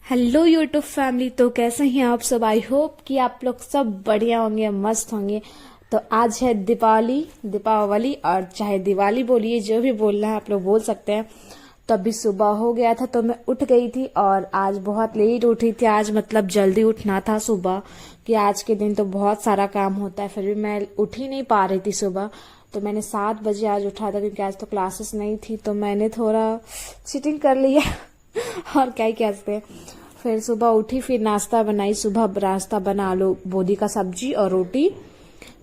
Hello YouTube family, तो कैसे हैं आप सब। आई होप कि आप लोग सब बढ़िया होंगे, मस्त होंगे। तो आज है दीपावली और चाहे दिवाली बोलिए, जो भी बोलना है आप लोग बोल सकते हैं। तो अभी सुबह हो गया था तो मैं उठ गई थी और आज बहुत लेट उठी थी। आज मतलब जल्दी उठना था सुबह, कि आज के दिन तो बहुत सारा काम होता है, फिर भी मैं उठ ही नहीं पा रही थी सुबह। तो मैंने 7 बजे आज उठा था, क्योंकि आज तो क्लासेस नहीं थी, तो मैंने थोड़ा चीटिंग कर लिया और क्या ही कहते हैं। फिर सुबह उठी, फिर नाश्ता बनाई। सुबह नाश्ता बना आलू बोदी का सब्जी और रोटी।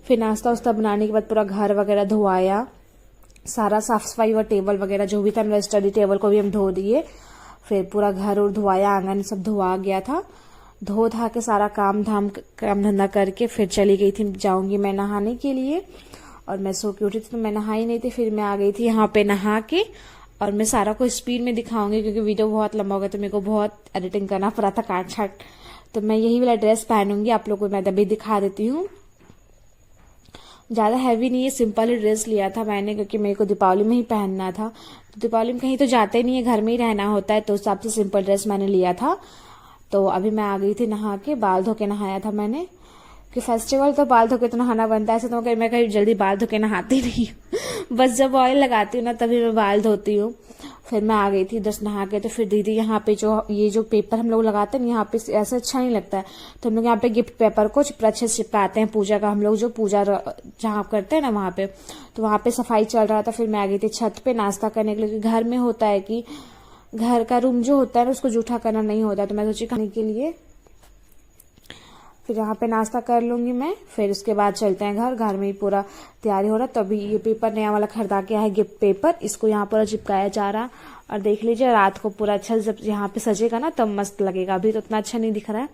फिर नाश्ता वास्ता बनाने के बाद पूरा घर वगैरह धोआया, सारा साफ सफाई और टेबल वगैरह जो भी था, मेरा स्टडी टेबल को भी हम धो दिए। फिर पूरा घर और धोआया, आंगन सब धोआ गया था। धो धा के सारा काम धंधा करके फिर चली गई थी, जाऊंगी मैं नहाने के लिए। और मैं सो के उठी थी तो मैं नहाई नहीं थी, फिर मैं आ गई थी यहाँ पे नहा के। और मैं सारा को स्पीड में दिखाऊंगी क्योंकि वीडियो बहुत लंबा हो गया, तो मेरे को बहुत एडिटिंग करना पड़ा था, काट छाट। तो मैं यही वाला ड्रेस पहनूंगी, आप लोगों को मैं तभी दिखा देती हूँ। ज्यादा हैवी नहीं है, सिंपल ही ड्रेस लिया था मैंने, क्योंकि मेरे को दीपावली में ही पहनना था। तो दीपावली में कहीं तो जाते नहीं है, घर में ही रहना होता है, तो उस हिसाब से सिंपल ड्रेस मैंने लिया था। तो अभी मैं आ गई थी नहा के, बाल धो के नहाया था मैंने, कि फेस्टिवल तो बाल धो के तो नहाना बनता है। ऐसे तो मैं कहीं जल्दी बाल धो के नहाती नहीं हूँ बस जब ऑयल लगाती हूँ ना तभी मैं बाल धोती हूँ। फिर मैं आ गई थी 10 नहा के। तो फिर दीदी यहाँ पे जो पेपर हम लोग लगाते हैं यहाँ पे, ऐसे अच्छा नहीं लगता है, तो हम लोग यहाँ पे गिफ्ट पेपर को अच्छे से चिपकाते हैं। पूजा का हम लोग जो पूजा जहाँ करते हैं ना वहाँ पे, तो वहाँ पे सफाई चल रहा था। फिर मैं आ गई थी छत पे नाश्ता करने के लिए। घर में होता है कि घर का रूम जो होता है ना उसको जूठा करना नहीं होता, तो मैं सोची खाने के लिए फिर यहाँ पे नाश्ता कर लूंगी मैं। फिर उसके बाद चलते हैं घर में ही पूरा तैयारी हो रहा है। तो अभी ये पेपर नया वाला खरीदा के है, गिफ्ट पेपर, इसको यहाँ पर चिपकाया जा रहा है। और देख लीजिए रात को पूरा अच्छा जब यहाँ पे सजेगा ना तब मस्त लगेगा, अभी तो उतना अच्छा नहीं दिख रहा है।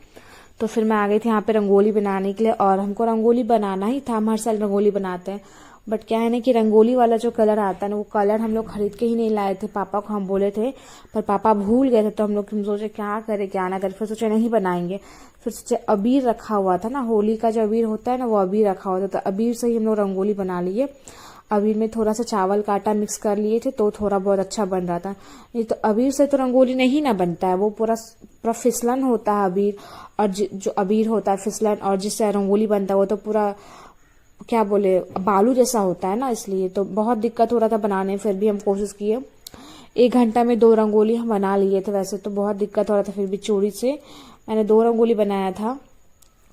तो फिर मैं आ गई थी यहाँ पे रंगोली बनाने के लिए, और हमको रंगोली बनाना ही था। हम हर साल रंगोली बनाते हैं, बट क्या है ना कि रंगोली वाला जो कलर आता है ना, वो कलर हम लोग खरीद के ही नहीं लाए थे। पापा को हम बोले थे पर पापा भूल गए थे, तो हम सोचे क्या करे क्या ना करे, फिर सोचे नहीं बनाएंगे। फिर सोचे अबीर रखा हुआ था ना, होली का जो अबीर होता है ना वो अबीर रखा हुआ था, तो अबीर से ही हम लोग रंगोली बना लिए। अबीर में थोड़ा सा चावल का आटा मिक्स कर लिए थे तो थोड़ा बहुत अच्छा बन रहा था। नहीं तो अबीर से तो रंगोली नहीं ना बनता है, वो पूरा फिसलन होता है अबीर, और जो अबीर होता है फिसलन, और जिससे रंगोली बनता है वो तो पूरा क्या बोले बालू जैसा होता है ना, इसलिए तो बहुत दिक्कत हो रहा था बनाने। फिर भी हम कोशिश किए, 1 घंटा में 2 रंगोली हम बना लिए थे। वैसे तो बहुत दिक्कत हो रहा था, फिर भी चोरी से मैंने 2 रंगोली बनाया था,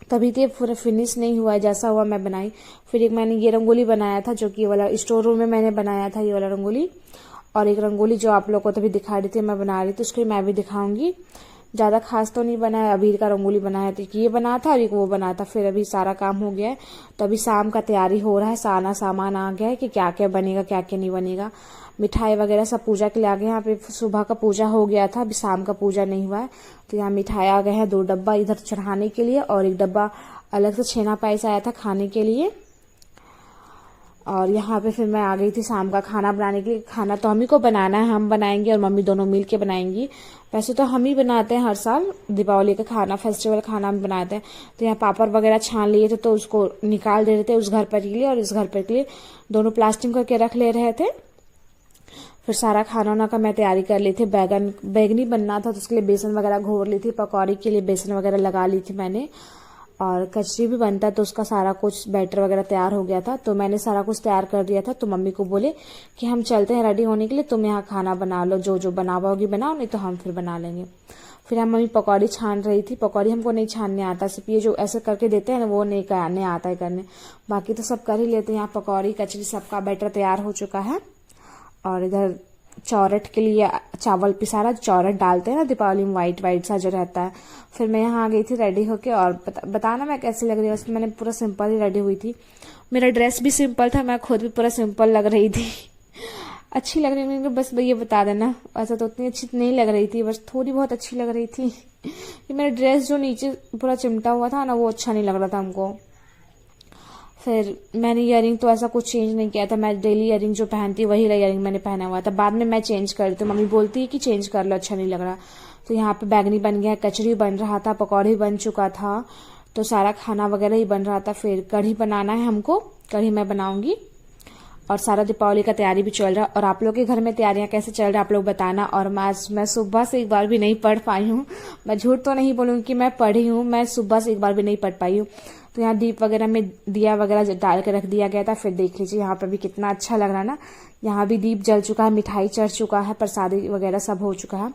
तभी तो पूरा फिनिश नहीं हुआ है, जैसा हुआ मैं बनाई। फिर एक मैंने ये रंगोली बनाया था, जो कि वाला स्टोर रूम में मैंने बनाया था ये वाला रंगोली। और एक रंगोली जो आप लोग को तभी दिखा रही थी मैं बना रही थी, उसको मैं भी दिखाऊंगी। ज्यादा खास तो नहीं बनाया, अबीर का रंगोली बनाया था, ये बना था और एक वो बना था। फिर अभी सारा काम हो गया है, तो अभी शाम का तैयारी हो रहा है, सारा सामान आ गया है कि क्या क्या बनेगा क्या क्या नहीं बनेगा। मिठाई वगैरह सब पूजा के लिए आ गए। यहाँ पे सुबह का पूजा हो गया था, अभी शाम का पूजा नहीं हुआ है, तो यहाँ मिठाई आ गए हैं। 2 डब्बा इधर चढ़ाने के लिए और 1 डब्बा अलग से छेना पायस आया था खाने के लिए। और यहाँ पे फिर मैं आ गई थी शाम का खाना बनाने के लिए। खाना तो हम ही को बनाना है, हम बनाएंगे और मम्मी दोनों मिल के बनाएंगी। वैसे तो हम ही बनाते हैं हर साल दीपावली का खाना, फेस्टिवल खाना हम बनाते हैं। तो यहाँ पापड़ वगैरह छान लिए थे तो उसको निकाल दे रहे थे, उस घर पर के लिए और इस घर पर के लिए दोनों प्लास्टिक करके रख ले रहे थे। फिर सारा खाना वाना का मैं तैयारी कर ली थी। बैगनी बनना था तो उसके लिए बेसन वगैरह घोर ली थी, पकौड़ी के लिए बेसन वगैरह लगा ली थी मैंने, और कचरी भी बनता है तो उसका सारा कुछ बैटर वगैरह तैयार हो गया था। तो मैंने सारा कुछ तैयार कर दिया था। तो मम्मी को बोले कि हम चलते हैं रेडी होने के लिए, तुम यहाँ खाना बना लो, जो जो बनाओगी बनाओ, नहीं तो हम फिर बना लेंगे। फिर हम मम्मी पकौड़ी छान रही थी। पकौड़ी हमको नहीं छानने आता, सिर्फ ये जो ऐसे करके देते हैं ना वो नहीं आता है करने, बाकी तो सब कर ही लेते हैं। यहाँ पकौड़ी कचरी सबका बैटर तैयार हो चुका है। और इधर चौरट के लिए चावल पिसारा, चौरट डालते हैं ना दीपावली में, व्हाइट सा जो रहता है। फिर मैं यहाँ आ गई थी रेडी होके, और बताना मैं कैसी लग रही हूँ। मैंने पूरा सिंपल ही रेडी हुई थी, मेरा ड्रेस भी सिंपल था, मैं खुद भी पूरा सिंपल लग रही थी। अच्छी लग रही है, बस ये बता देना। ऐसा तो उतनी अच्छी नहीं लग रही थी, बस थोड़ी बहुत अच्छी लग रही थी। कि मेरा ड्रेस जो नीचे पूरा चिमटा हुआ था ना, वो अच्छा नहीं लग रहा था हमको। फिर मैंने ईयरिंग तो ऐसा कुछ चेंज नहीं किया था, मैं डेली ईयरिंग जो पहनती वही ईयरिंग मैंने पहना हुआ था। बाद में मैं चेंज कर दी, मम्मी बोलती है कि चेंज कर लो, अच्छा नहीं लग रहा। तो यहाँ पे बैगनी बन गया, कचरी बन रहा था, पकौड़ी बन चुका था, तो सारा खाना वगैरह ही बन रहा था। फिर कढ़ी बनाना है हमको, कढ़ी मैं बनाऊंगी। और सारा दीपावली का तैयारी भी चल रहा है। और आप लोग के घर में तैयारियां कैसे चल रही है आप लोग बताना। और मैं सुबह से एक बार भी नहीं पढ़ पाई हूँ, मैं झूठ तो नहीं बोलूंगी कि मैं पढ़ी हूँ, मैं सुबह से एक बार भी नहीं पढ़ पाई हूँ। तो यहाँ दीप वगैरह में दिया वगैरह डाल के रख दिया गया था। फिर देख लीजिए यहाँ पे भी कितना अच्छा लग रहा है ना। यहाँ भी दीप जल चुका है, मिठाई चढ़ चुका है, प्रसादी वगैरह सब हो चुका है।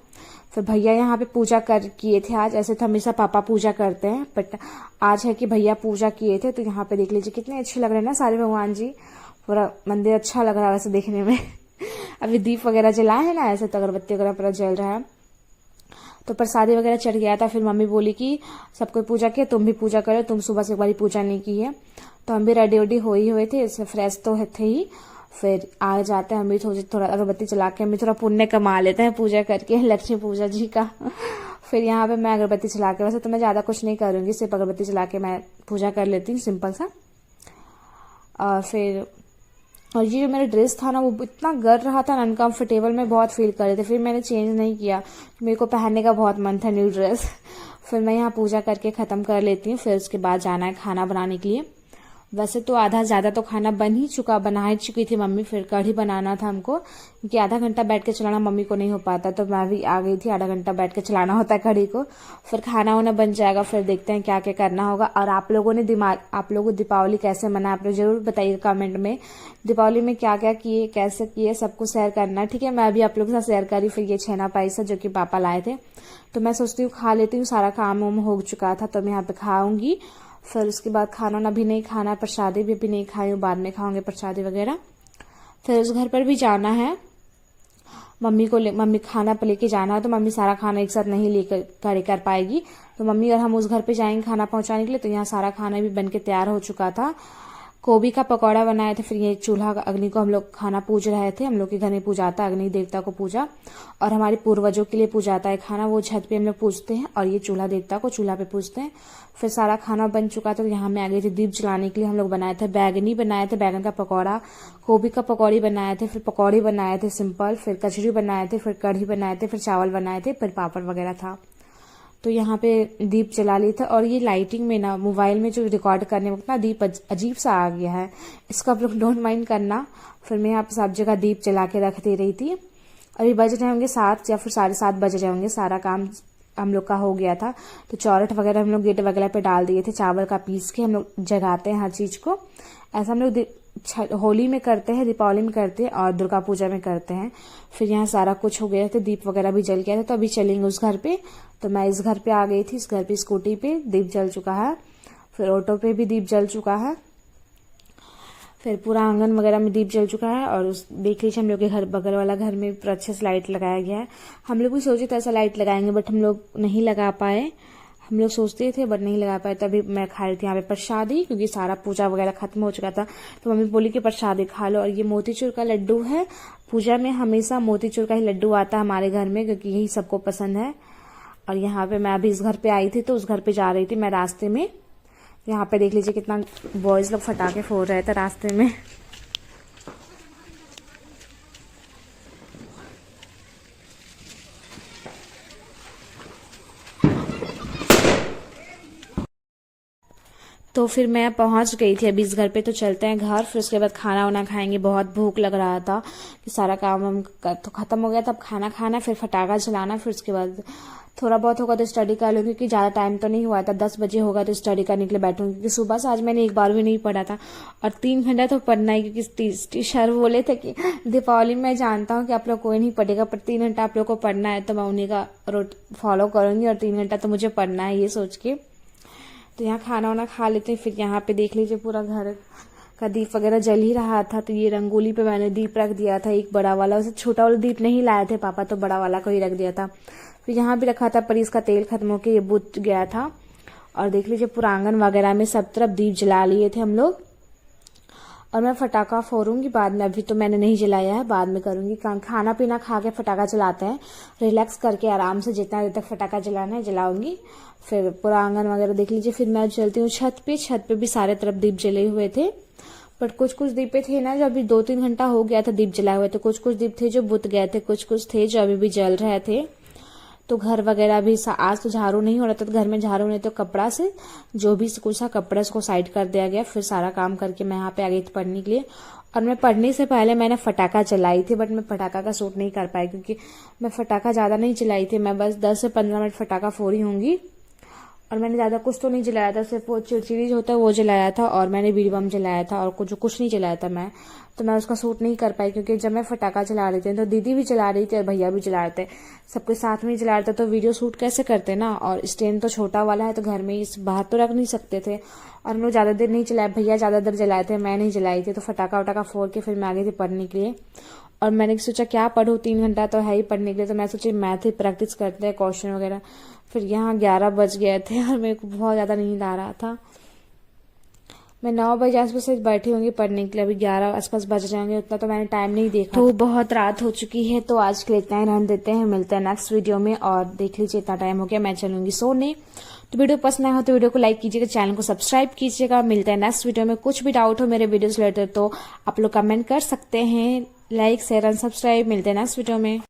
फिर भैया यहाँ पे पूजा किए थे आज। ऐसे तो हमेशा पापा पूजा करते हैं, बट आज है कि भैया पूजा किए थे। तो यहाँ पे देख लीजिए कितने अच्छे लग रहे हैं ना सारे भगवान जी। पूरा मंदिर अच्छा लग रहा है वैसे देखने में। अभी दीप वगैरह जलाए है ना, ऐसे तो अगरबत्ती वगैरह पूरा जल रहा है। तो प्रसादी वगैरह चढ़ गया था। फिर मम्मी बोली कि सब कोई पूजा किया, तुम भी पूजा करो, तुम सुबह से एक बार पूजा नहीं की है। तो हम भी रेडी वेडी हो ही हुए थे, इससे फ्रेश तो थे ही। फिर आ जाते हैं हम भी थोड़ा अगरबत्ती चला के, हम भी थोड़ा पुण्य कमा लेते हैं पूजा करके, लक्ष्मी पूजा जी का। फिर यहाँ पे मैं अगरबत्ती चला के, वैसे तो मैं ज्यादा कुछ नहीं करूंगी, सिर्फ अगरबत्ती चला के मैं पूजा कर लेती हूँ सिंपल सा। और फिर और ये जो मेरा ड्रेस था ना, वो इतना गर रहा था ना, अनकंफर्टेबल में बहुत फील कर रहे थे। फिर मैंने चेंज नहीं किया, मेरे को पहनने का बहुत मन था न्यू ड्रेस। फिर मैं यहाँ पूजा करके ख़त्म कर लेती हूँ। फिर उसके बाद जाना है खाना बनाने के लिए। वैसे तो आधा ज़्यादा तो खाना बना ही चुकी थी मम्मी। फिर कढ़ी बनाना था हमको, क्योंकि आधा घंटा बैठ के चलाना मम्मी को नहीं हो पाता, तो मैं भी आ गई थी। आधा घंटा बैठ के चलाना होता है कढ़ी को। फिर खाना वाना बन जाएगा, फिर देखते हैं क्या क्या करना होगा। और आप लोगों दीपावली कैसे मना, आप लोग जरूर बताइए कमेंट में। दीपावली में क्या क्या किए, कैसे किए, सबको शेयर करना, ठीक है। मैं भी आप लोगों के साथ शेयर करी। फिर ये छेना पायसा जो कि पापा लाए थे, तो मैं सोचती हूँ खा लेती हूँ, सारा काम वाम हो चुका था तो मैं यहाँ पे खाऊंगी। फिर उसके बाद खाना ना भी नहीं खाना, प्रसादी भी अभी नहीं खाई हूँ, बाद में खाऊंगे प्रसादी वगैरह। फिर उस घर पर भी जाना है, मम्मी खाना पे लेके जाना है, तो मम्मी सारा खाना एक साथ नहीं लेकर कर पाएगी। तो मम्मी और हम उस घर पे जाएंगे खाना पहुंचाने के लिए। तो यहाँ सारा खाना भी बन के तैयार हो चुका था। गोभी का पकौड़ा बनाए थे। फिर ये चूल्हा अग्नि को हम लोग खाना पूज रहे थे। हम लोग के घर में पूजाता है अग्नि देवता को पूजा, और हमारे पूर्वजों के लिए पूजाता है खाना, वो छत पे हम लोग पूजते हैं, और ये चूल्हा देवता को चूल्हा पे पूजते हैं। फिर सारा खाना बन चुका था। तो यहाँ मैं आ गई थी दीप जलाने के लिए। हम लोग बनाए थे बैगनी, बनाए थे बैगन का पकौड़ा, गोभी का पकौड़ी बनाए थे, फिर पकौड़ी बनाए थे सिंपल, फिर कचरी बनाए थे, फिर कढ़ी बनाए थे, फिर चावल बनाए थे, फिर पापड़ वगैरह था। तो यहाँ पे दीप जला ली था। और ये लाइटिंग में ना, मोबाइल में जो रिकॉर्ड करने वक्त ना दीप अजीब सा आ गया है, इसको आप लोग डोंट माइंड करना। फिर मैं यहाँ पे सब जगह दीप जला के रख दे रही थी। अभी बज रहे होंगे 7 या फिर 7:30 बज रहे होंगे। सारा काम हम लोग का हो गया था। तो चौरठ वगैरह हम लोग गेट वगैरह पे डाल दिए थे, चावल का पीस के हम लोग जगाते हैं हर चीज को। ऐसा हम लोग होली में करते हैं, दीपावली में करते हैं, और दुर्गा पूजा में करते हैं। फिर यहाँ सारा कुछ हो गया था, दीप वगैरह भी जल गया था। तो अभी चलेंगे उस घर पे। तो मैं इस घर पे आ गई थी। इस घर पे स्कूटी पे दीप जल चुका है, फिर ऑटो पे भी दीप जल चुका है, फिर पूरा आंगन वगैरह में दीप जल चुका है। और उस देख लीजिए हम लोग के घर बगल वाला घर में पूरा अच्छे से लाइट लगाया गया है। हम लोग भी सोचे थे ऐसा लाइट लगाएंगे, बट हम लोग नहीं लगा पाए। हम लोग सोचते थे बट नहीं लगा पाए। तभी मैं खा रही थी यहाँ पे प्रसादी, क्योंकि सारा पूजा वगैरह खत्म हो चुका था। तो मम्मी बोली कि प्रसादी खा लो। और ये मोतीचूर का लड्डू है। पूजा में हमेशा मोतीचूर का ही लड्डू आता है हमारे घर में, क्योंकि यही सबको पसंद है। और यहाँ पे मैं अभी इस घर पे आई थी, तो उस घर पे जा रही थी मैं रास्ते में। यहाँ पे देख लीजिए कितना बॉयज लोग फटाके फोड़ रहे थे रास्ते में। तो फिर मैं पहुंच गई थी अभी इस घर पे। तो चलते हैं घर, फिर उसके बाद खाना वाना खाएंगे। बहुत भूख लग रहा था कि सारा काम हम तो खत्म हो गया, तब खाना खाना, फिर फटाखा जलाना, फिर उसके बाद थोड़ा बहुत होगा तो स्टडी कर लूंगी, क्योंकि ज्यादा टाइम तो नहीं हुआ था। 10 बजे होगा तो स्टडी करने के लिए बैठूंगी, क्योंकि सुबह से आज मैंने एक बार भी नहीं पढ़ा था। और 3 घंटा तो पढ़ना ही, क्योंकि सर बोले थे कि दीपावली में जानता हूँ कि आप लोग कोई नहीं पढ़ेगा, पर 3 घंटा आप लोग को पढ़ना है, तो मैं उन्हीं का रूट फॉलो करूंगी। और 3 घंटा तो मुझे पढ़ना है ये सोच के। तो यहाँ खाना वाना खा लेते हैं। फिर यहाँ पे देख लीजिए पूरा घर का दीप वगैरह जल ही रहा था। तो ये रंगोली पे मैंने दीप रख दिया था, एक बड़ा वाला। उसे छोटा वाला दीप नहीं लाए थे पापा, तो बड़ा वाला को ही रख दिया था। फिर यहाँ भी रखा था, पर इसका तेल खत्म होकर ये बुझ गया था। और देख लीजिए पूरा आंगन वगैरह में सब तरफ दीप जला लिए थे हम लोग। और मैं फटाखा फोड़ूंगी बाद में, अभी तो मैंने नहीं जलाया है, बाद में करूंगी। खाना पीना खा के फटाखा जलाते हैं, रिलैक्स करके आराम से जितना देर तक फटाखा जलाना है जलाऊंगी। फिर पूरा आंगन वगैरह देख लीजिए। फिर मैं चलती हूँ छत पे भी सारे तरफ दीप जले हुए थे, बट कुछ कुछ दीपे थे ना जो अभी 2-3 घंटा हो गया था दीप जलाए हुए, तो कुछ कुछ दीप थे जो बुझ गए थे, कुछ कुछ थे जो अभी भी जल रहे थे। तो घर वगैरह भी आज तो झाड़ू नहीं हो रहा था, तो घर में झाड़ू नहीं तो कपड़ा से जो भी कुछ था कपड़े को साइड कर दिया गया। फिर सारा काम करके मैं यहाँ पे आ गई थी पढ़ने के लिए। और मैं पढ़ने से पहले मैंने फटाखा जलाई थी, बट मैं फटाखा का शूट नहीं कर पाई क्योंकि मैं फटाखा ज्यादा नहीं जलाई थी। मैं बस 10 से 15 मिनट फटाखा फोड़ी होंगी, और मैंने ज्यादा कुछ तो नहीं जलाया था, सिर्फ वो चिड़चिड़ी जो होता है वो जलाया था, और मैंने बीड़ी बम जलाया था, और कुछ नहीं जलाया था मैं। तो मैं उसका शूट नहीं कर पाई क्योंकि जब मैं फटाखा जला रही थी तो दीदी भी जला रही थी और भैया भी जला रहे थे, सबके साथ में जला रहे थे, तो वीडियो शूट कैसे करते ना। और स्टैंड तो छोटा वाला है तो घर में इस बाहर तो रख नहीं सकते थे, और हम लोग ज्यादा देर नहीं जलाए, भैया ज्यादा देर जलाए थे, मैं नहीं जलाई थी। तो फटाखा वटाखा फोड़ के फिर मैं आ गई थी पढ़ने के लिए। और मैंने सोचा क्या पढूं, 3 घंटा तो है ही पढ़ने के लिए, तो मैं सोची मैथ ही प्रैक्टिस करते हैं, क्वेश्चन वगैरह। फिर यहाँ 11 बज गए थे और मेरे को बहुत ज्यादा नींद आ रहा था। मैं 9 बजे आसपास से बैठी होंगी पढ़ने के लिए, अभी 11 आसपास बज जाएंगे, उतना तो मैंने टाइम नहीं देखा। तो बहुत रात हो चुकी है, तो आज के लिए इतना ही रहने देते हैं, मिलते हैं नेक्स्ट वीडियो में। और देख लीजिए इतना टाइम हो गया, मैं चलूंगी सोने। तो वीडियो पसंद आया हो तो वीडियो को लाइक कीजिएगा, चैनल को सब्सक्राइब कीजिएगा। मिलते हैं नेक्स्ट वीडियो में। कुछ भी डाउट हो मेरे वीडियोस रिलेटेड तो आप लोग कमेंट कर सकते हैं। Like share and subscribe. मिलते हैं नेक्स्ट वीडियो में।